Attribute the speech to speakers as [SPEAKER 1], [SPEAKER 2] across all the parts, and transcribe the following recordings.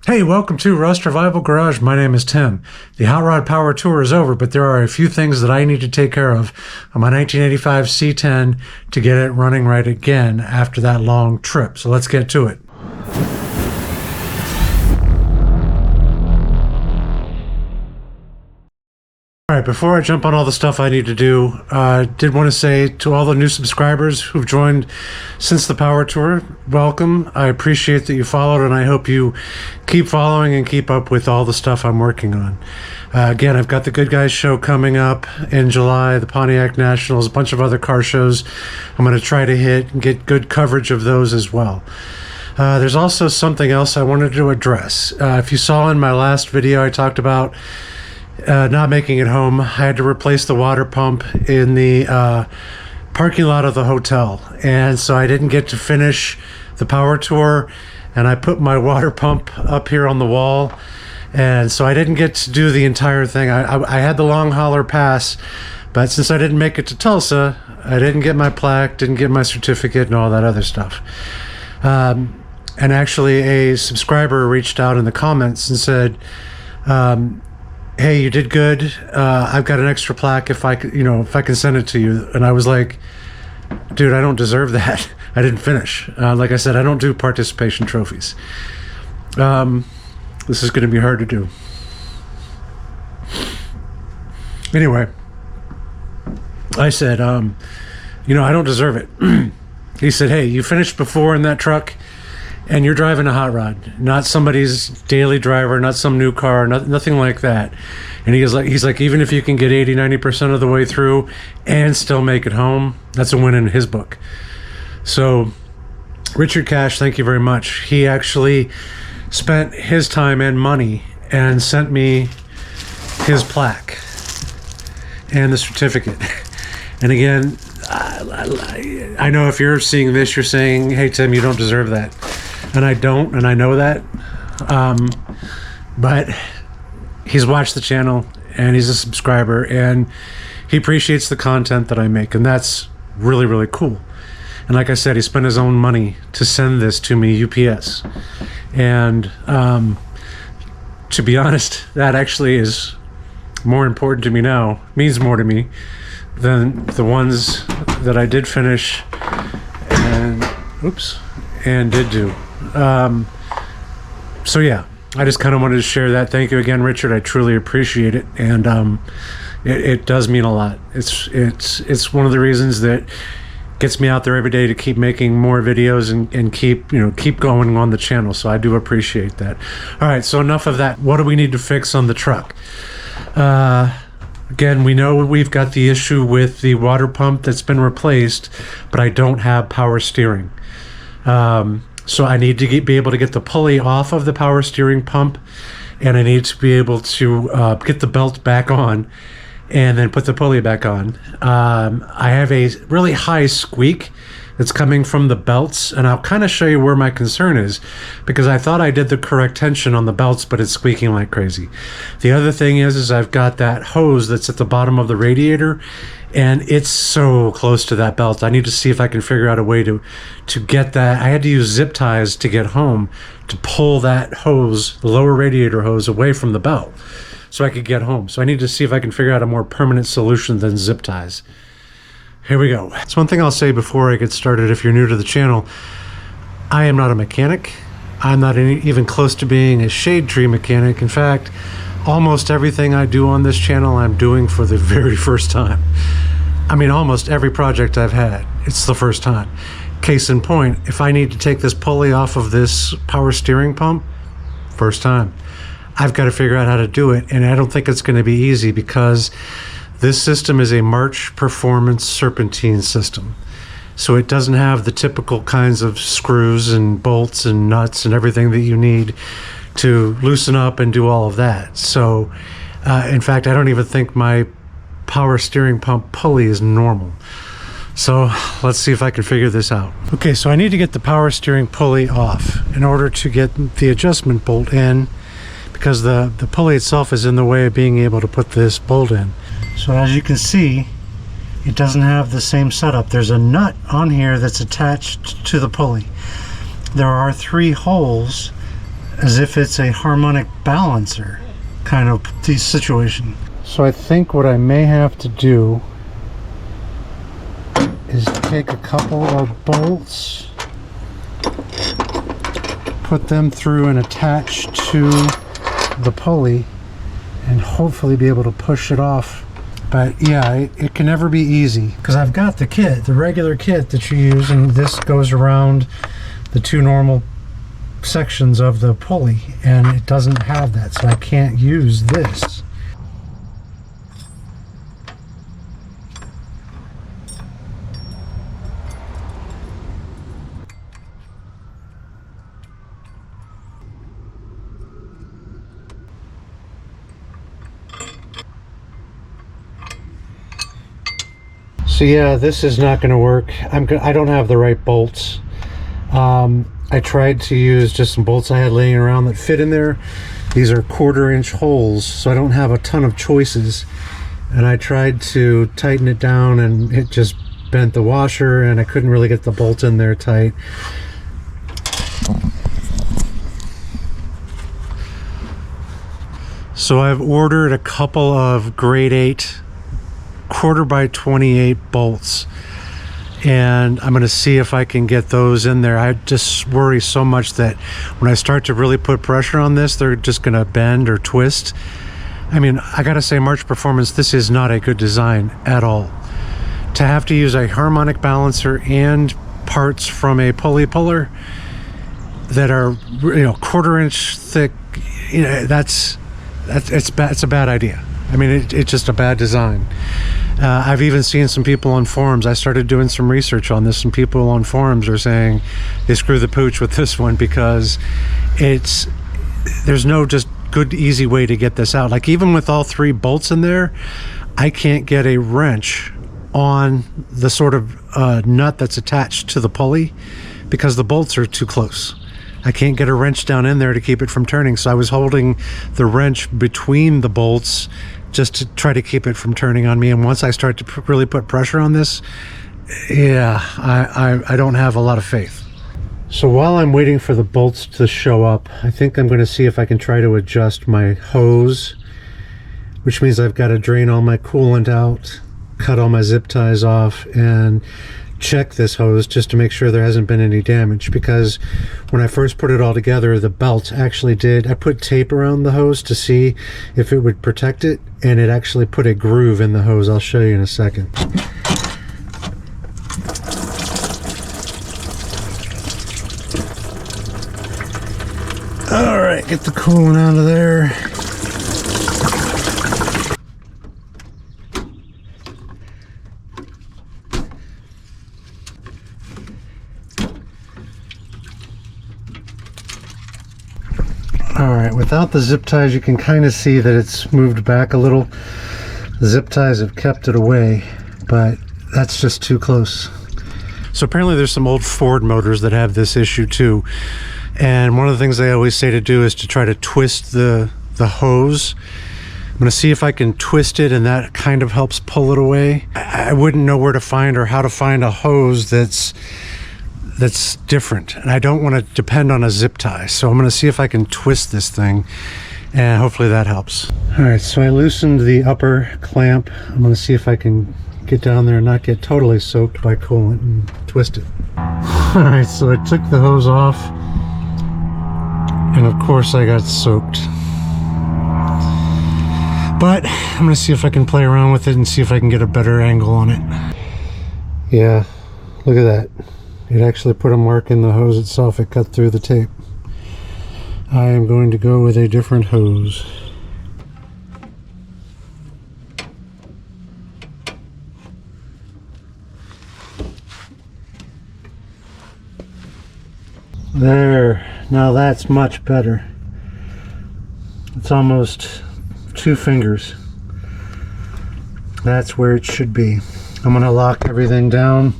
[SPEAKER 1] Hey, welcome to Rust Revival Garage. My name is Tim. The Hot Rod Power Tour is over, but there are a few things that I need to take care of on my 1985 C10 to get it running right again after that long trip. So let's get to it. All right, before I jump on all the stuff I need to do, I did want to say to all the new subscribers who've joined since the Power Tour, welcome. I appreciate that you followed, and I hope you keep following and keep up with all the stuff I'm working on. Again, I've got the Good Guys show coming up in July, the Pontiac Nationals, a bunch of other car shows. I'm going to try to hit and get good coverage of those as well. There's also something else I wanted to address. If you saw in my last video, I talked about not making it home. I had to replace the water pump in the parking lot of the hotel, and so I didn't get to finish the Power Tour, and I put my water pump up here on the wall, and so I didn't get to do the entire thing. I had the long hauler pass, but since I didn't make it to Tulsa, I didn't get my plaque, didn't get my certificate, and all that other stuff. And actually a subscriber reached out in the comments and said, hey, you did good. I've got an extra plaque if I can send it to you. And I was like, dude, I don't deserve that. I didn't finish. Like I said, I don't do participation trophies. This is going to be hard to do. Anyway, I said, I don't deserve it. He said, hey, you finished before in that truck, and you're driving a hot rod, not somebody's daily driver, not some new car, nothing like that. And he's like, even if you can get 80-90% of the way through and still make it home, that's a win in his book. So Richard Cash, thank you very much. He actually spent his time and money and sent me his plaque and the certificate. And again, I know if you're seeing this, you're saying, hey, Tim, you don't deserve that. And I don't, and I know that. But he's watched the channel, and he's a subscriber, and he appreciates the content that I make, and that's really, really cool. And like I said, he spent his own money to send this to me, UPS. And to be honest, that actually is more important to me now, means more to me than the ones that I did finish and did do. So yeah, I just kind of wanted to share that. Thank you again, Richard. I truly appreciate it, and it does mean a lot. It's one of the reasons that gets me out there every day to keep making more videos and keep going on the channel. So I do appreciate that. All right, so enough of that. What do we need to fix on the truck? Again, we know we've got the issue with the water pump that's been replaced, but I don't have power steering. So I need to be able to get the pulley off of the power steering pump, and I need to be able to get the belt back on and then put the pulley back on. I have a really high squeak that's coming from the belts, and I'll kind of show you where my concern is, because I thought I did the correct tension on the belts, but it's squeaking like crazy. The other thing is I've got that hose that's at the bottom of the radiator, and it's so close to that belt. I need to see if I can figure out a way to get that. I had to use zip ties to get home to pull that hose, the lower radiator hose, away from the belt so I could get home. So I need to see if I can figure out a more permanent solution than zip ties. Here we go. That's one thing I'll say before I get started. If you're new to the channel, I am not a mechanic. I'm not even close to being a shade tree mechanic. In fact, almost everything I do on this channel, I'm doing for the very first time. I mean, almost every project I've had, it's the first time. Case in point, if I need to take this pulley off of this power steering pump, first time. I've got to figure out how to do it, and I don't think it's going to be easy, because this system is a March Performance serpentine system. So it doesn't have the typical kinds of screws and bolts and nuts and everything that you need to loosen up and do all of that. So in fact, I don't even think my power steering pump pulley is normal. So let's see if I can figure this out. Okay, so I need to get the power steering pulley off in order to get the adjustment bolt in, because the pulley itself is in the way of being able to put this bolt in. So as you can see, it doesn't have the same setup. There's a nut on here that's attached to the pulley. There are 3 holes as if it's a harmonic balancer kind of situation. So I think what I may have to do is take a couple of bolts, put them through and attach to the pulley, and hopefully be able to push it off. But yeah, it can never be easy, because I've got the kit, the regular kit that you use, and this goes around the two normal sections of the pulley, and it doesn't have that, so I can't use this. So yeah, this is not going to work. I don't have the right bolts. I tried to use just some bolts I had laying around that fit in there. These are 1/4-inch holes, so I don't have a ton of choices. And I tried to tighten it down, and it just bent the washer, and I couldn't really get the bolt in there tight. So I've ordered a couple of grade 8 1/4x28 bolts, and I'm going to see if I can get those in there. I just worry so much that when I start to really put pressure on this, they're just going to bend or twist. I mean, I gotta say, March Performance, this is not a good design at all. To have to use a harmonic balancer and parts from a pulley puller that are, 1/4-inch thick, it's bad. It's a bad idea. I mean, it's just a bad design. I've even seen some people on forums. I started doing some research on this, and people on forums are saying they screw the pooch with this one, because there's no just good easy way to get this out. Like, even with all 3 bolts in there, I can't get a wrench on the sort of nut that's attached to the pulley, because the bolts are too close. I can't get a wrench down in there to keep it from turning, so I was holding the wrench between the bolts just to try to keep it from turning on me. And once I start to really put pressure on this, yeah, I don't have a lot of faith. So while I'm waiting for the bolts to show up, I think I'm going to see if I can try to adjust my hose, which means I've got to drain all my coolant out, cut all my zip ties off, and check this hose just to make sure there hasn't been any damage. Because when I first put it all together, the belt actually I put tape around the hose to see if it would protect it, and it actually put a groove in the hose. I'll show you in a second. All right, get the coolant out of there. Alright, without the zip ties, you can kind of see that it's moved back a little. The zip ties have kept it away, but that's just too close. So apparently there's some old Ford motors that have this issue too. And one of the things they always say to do is to try to twist the hose. I'm going to see if I can twist it, and that kind of helps pull it away. I wouldn't know where to find or how to find a hose that's different, and I don't want to depend on a zip tie, so I'm going to see if I can twist this thing, and hopefully that helps. Alright, so I loosened the upper clamp. I'm going to see if I can get down there and not get totally soaked by coolant and twist it. Alright, so I took the hose off, and of course I got soaked. But I'm going to see if I can play around with it and see if I can get a better angle on it. Yeah, look at that. It actually put a mark in the hose itself. It cut through the tape. I am going to go with a different hose. There. Now that's much better. It's almost 2 fingers. That's where it should be. I'm going to lock everything down.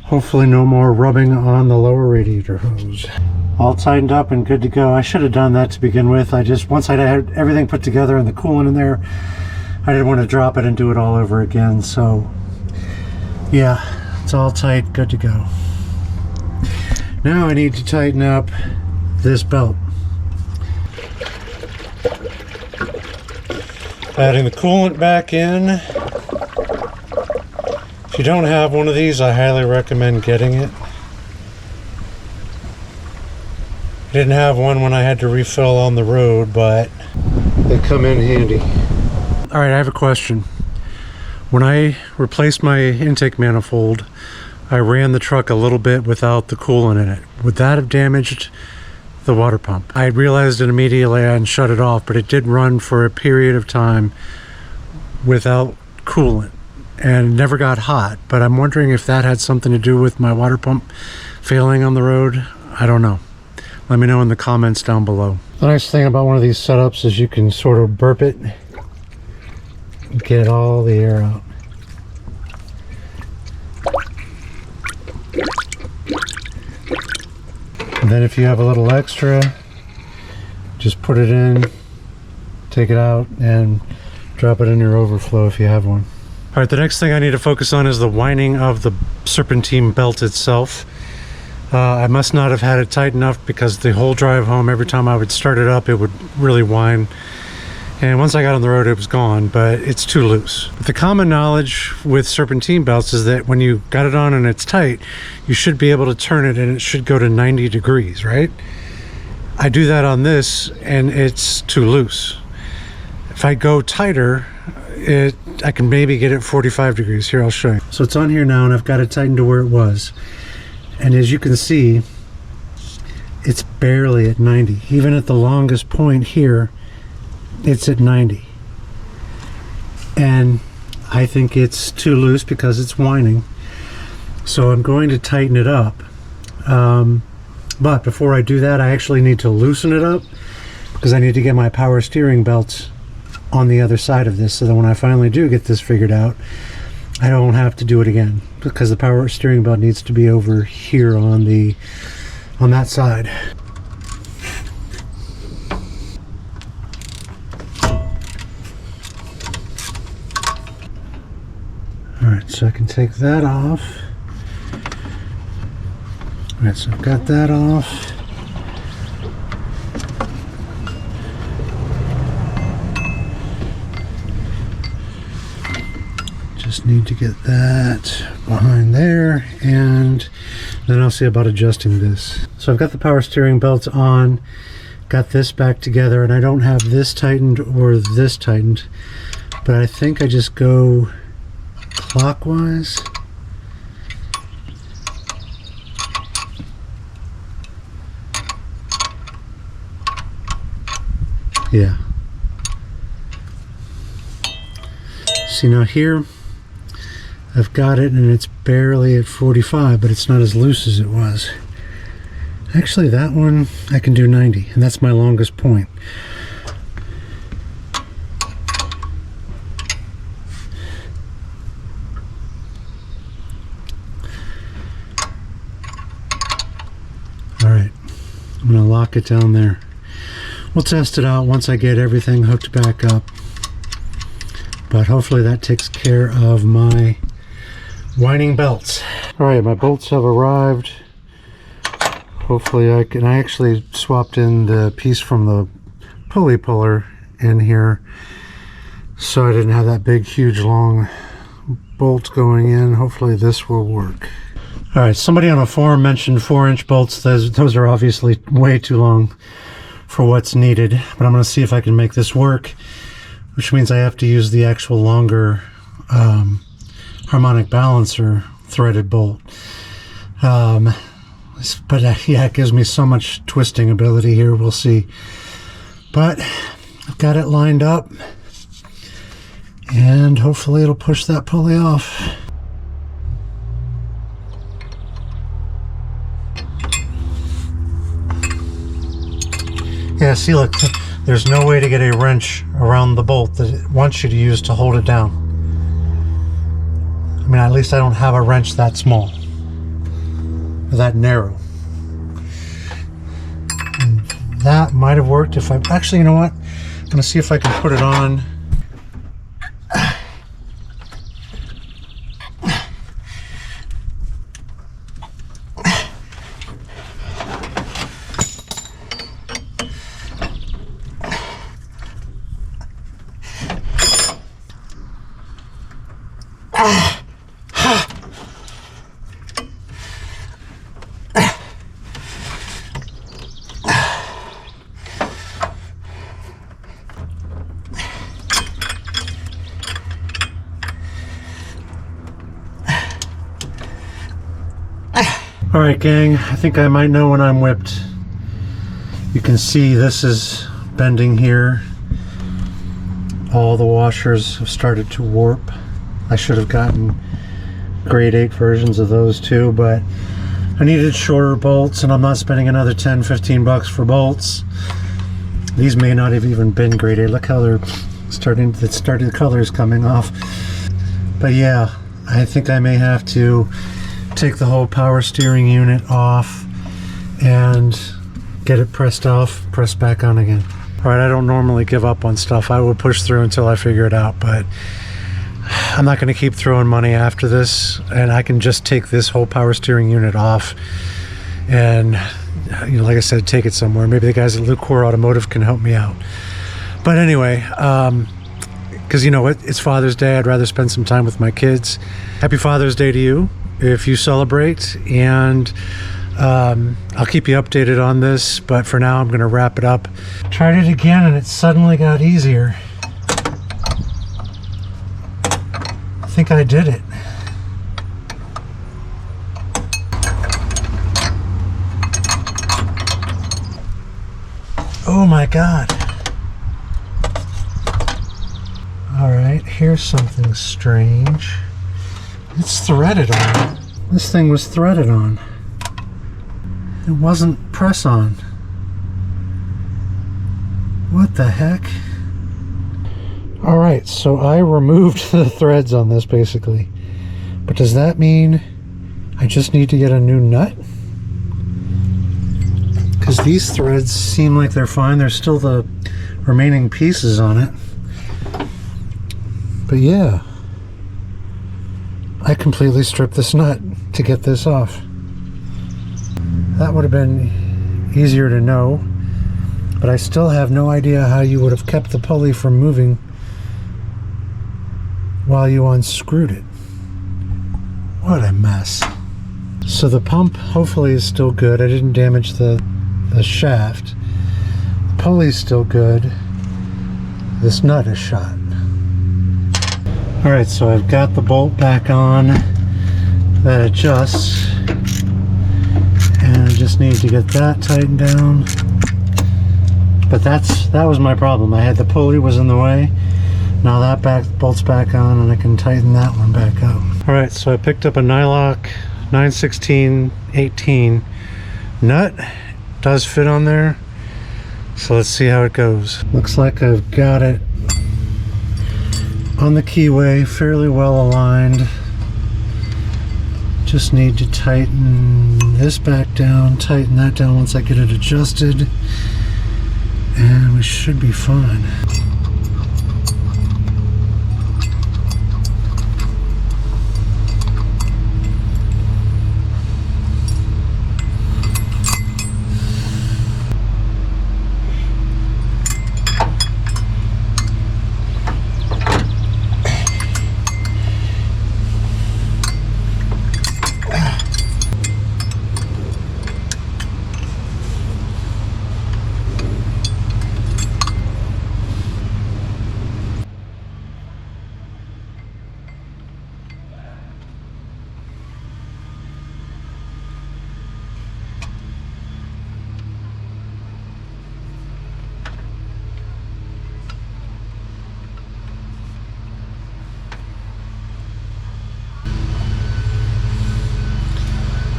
[SPEAKER 1] Hopefully no more rubbing on the lower radiator hose. All tightened up and good to go. I should have done that to begin with. Once I had everything put together and the coolant in there, I didn't want to drop it and do it all over again. So yeah, it's all tight, good to go. Now I need to tighten up this belt. Adding the coolant back in. If you don't have one of these, I highly recommend getting it. I didn't have one when I had to refill on the road, but they come in handy. All right, I have a question. When I replaced my intake manifold, I ran the truck a little bit without the coolant in it. Would that have damaged the water pump? I realized it immediately and shut it off, but it did run for a period of time without coolant and never got hot. But I'm wondering if that had something to do with my water pump failing on the road. I don't know. Let me know in the comments down below. The nice thing about one of these setups is you can sort of burp it and get all the air out. And then if you have a little extra, just put it in, take it out, and drop it in your overflow if you have one. All right, the next thing I need to focus on is the winding of the serpentine belt itself. I must not have had it tight enough, because the whole drive home, every time I would start it up, it would really whine. And once I got on the road, it was gone, but it's too loose. But the common knowledge with serpentine belts is that when you got it on and it's tight, you should be able to turn it and it should go to 90 degrees, right? I do that on this and it's too loose. If I go tighter, I can maybe get it 45 degrees. Here, I'll show you. So it's on here now and I've got it tightened to where it was. And as you can see, it's barely at 90. Even at the longest point here, it's at 90. And I think it's too loose because it's whining. So I'm going to tighten it up. But before I do that, I actually need to loosen it up, because I need to get my power steering belts on the other side of this, so that when I finally do get this figured out, I don't have to do it again, because the power steering belt needs to be over here on that side. Alright, so I can take that off. Alright, so I've got that off. Just need to get that behind there, and then I'll see about adjusting this. So I've got the power steering belts on, got this back together, and I don't have this tightened or this tightened, but I think I just go clockwise. Yeah. See, now here I've got it and it's barely at 45, but it's not as loose as it was. Actually, that one I can do 90, and that's my longest point. Alright, I'm going to lock it down there. We'll test it out once I get everything hooked back up. But hopefully that takes care of my winding belts. Alright, my bolts have arrived. Hopefully I actually swapped in the piece from the pulley puller in here, so I didn't have that big, huge, long bolt going in. Hopefully this will work. Alright, somebody on a forum mentioned 4-inch bolts. Those are obviously way too long for what's needed, but I'm going to see if I can make this work, which means I have to use the actual longer harmonic balancer threaded bolt. But yeah, it gives me so much twisting ability here. We'll see. But I've got it lined up, and hopefully it'll push that pulley off. Yeah, see, look, there's no way to get a wrench around the bolt that it wants you to use to hold it down. I mean, at least I don't have a wrench that small, or that narrow. And that might have worked if I... Actually, you know what? I'm going to see if I can put it on. All right, gang, I think I might know when I'm whipped. You can see this is bending here. All the washers have started to warp. I should have gotten grade 8 versions of those too, but I needed shorter bolts, and I'm not spending another 10-15 bucks for bolts. These may not have even been grade 8. Look how they're starting, the colors coming off. But yeah, I think I may have to take the whole power steering unit off and get it pressed off, pressed back on again. All right, I don't normally give up on stuff. I would push through until I figure it out, but I'm not going to keep throwing money after this, and I can just take this whole power steering unit off and, you know, like I said, take it somewhere. Maybe the guys at Lucor Automotive can help me out. But anyway, because you know what, it's Father's Day. I'd rather spend some time with my kids. Happy Father's Day to you if you celebrate, and I'll keep you updated on this, but for now I'm going to wrap it up. Tried it again and it suddenly got easier. I think I did it. Oh my god. Alright, here's something strange. It's threaded on. This thing was threaded on. It wasn't press on. What the heck? Alright, so I removed the threads on this basically. But does that mean I just need to get a new nut? Because these threads seem like they're fine. There's still the remaining pieces on it. But yeah, I completely stripped this nut to get this off. That would have been easier to know, but I still have no idea how you would have kept the pulley from moving while you unscrewed it. What a mess. So the pump hopefully is still good. I didn't damage the shaft. The pulley's still good. This nut is shot. Alright, so I've got the bolt back on that adjusts, and I just need to get that tightened down. But that was my problem. I had the pulley was in the way. Now that bolt's back on, and I can tighten that one back up. Alright, so I picked up a Nylock 916/18 nut. Does fit on there. So let's see how it goes. Looks like I've got it on the keyway, fairly well aligned. Just need to tighten this back down, tighten that down once I get it adjusted, and we should be fine.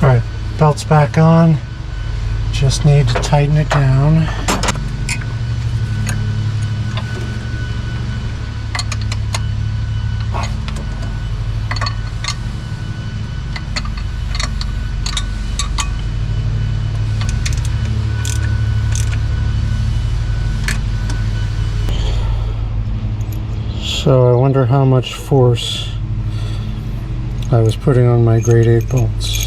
[SPEAKER 1] Alright, belt's back on. Just need to tighten it down. So I wonder how much force I was putting on my grade 8 bolts.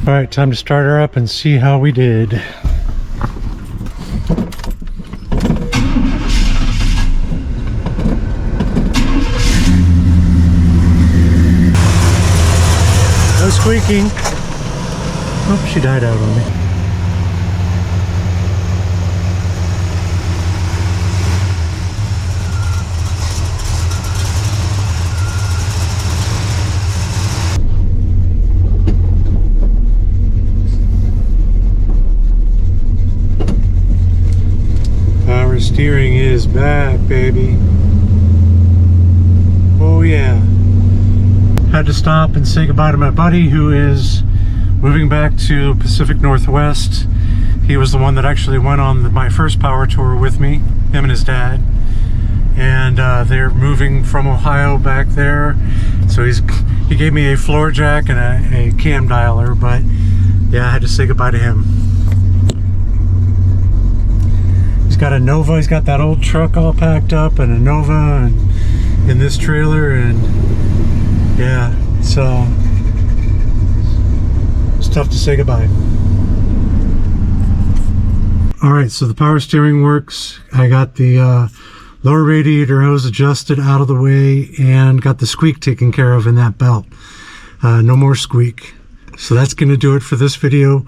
[SPEAKER 1] Alright, time to start her up and see how we did. squeaking. Oh, she died out on me. Power steering is back, baby. Oh yeah. Had to stop and say goodbye to my buddy who is moving back to Pacific Northwest. He was the one that actually went on my first power tour with me, him and his dad. And they're moving from Ohio back there. So he gave me a floor jack and a cam dialer, but yeah, I had to say goodbye to him. He's got a Nova, he's got that old truck all packed up, and a Nova and in this trailer, and yeah, so it's tough to say goodbye. Alright, so the power steering works. I got the lower radiator hose adjusted out of the way and got the squeak taken care of in that belt. No more squeak. So that's going to do it for this video.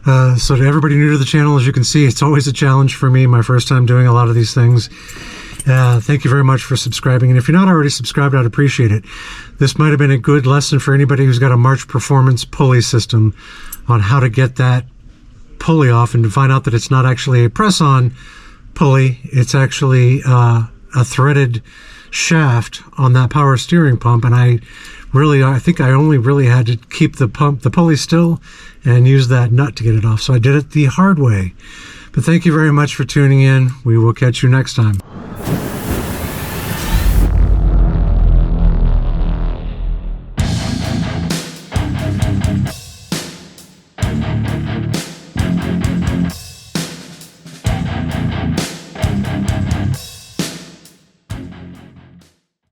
[SPEAKER 1] So to everybody new to the channel, as you can see, it's always a challenge for me, my first time doing a lot of these things. Thank you very much for subscribing, and if you're not already subscribed, I'd appreciate it. This might have been a good lesson for anybody who's got a March Performance pulley system on how to get that pulley off and to find out that it's not actually a press-on pulley, it's actually a threaded shaft on that power steering pump. And I think I only really had to keep the pulley still and use that nut to get it off. So I did it the hard way. But thank you very much for tuning in. We will catch you next time.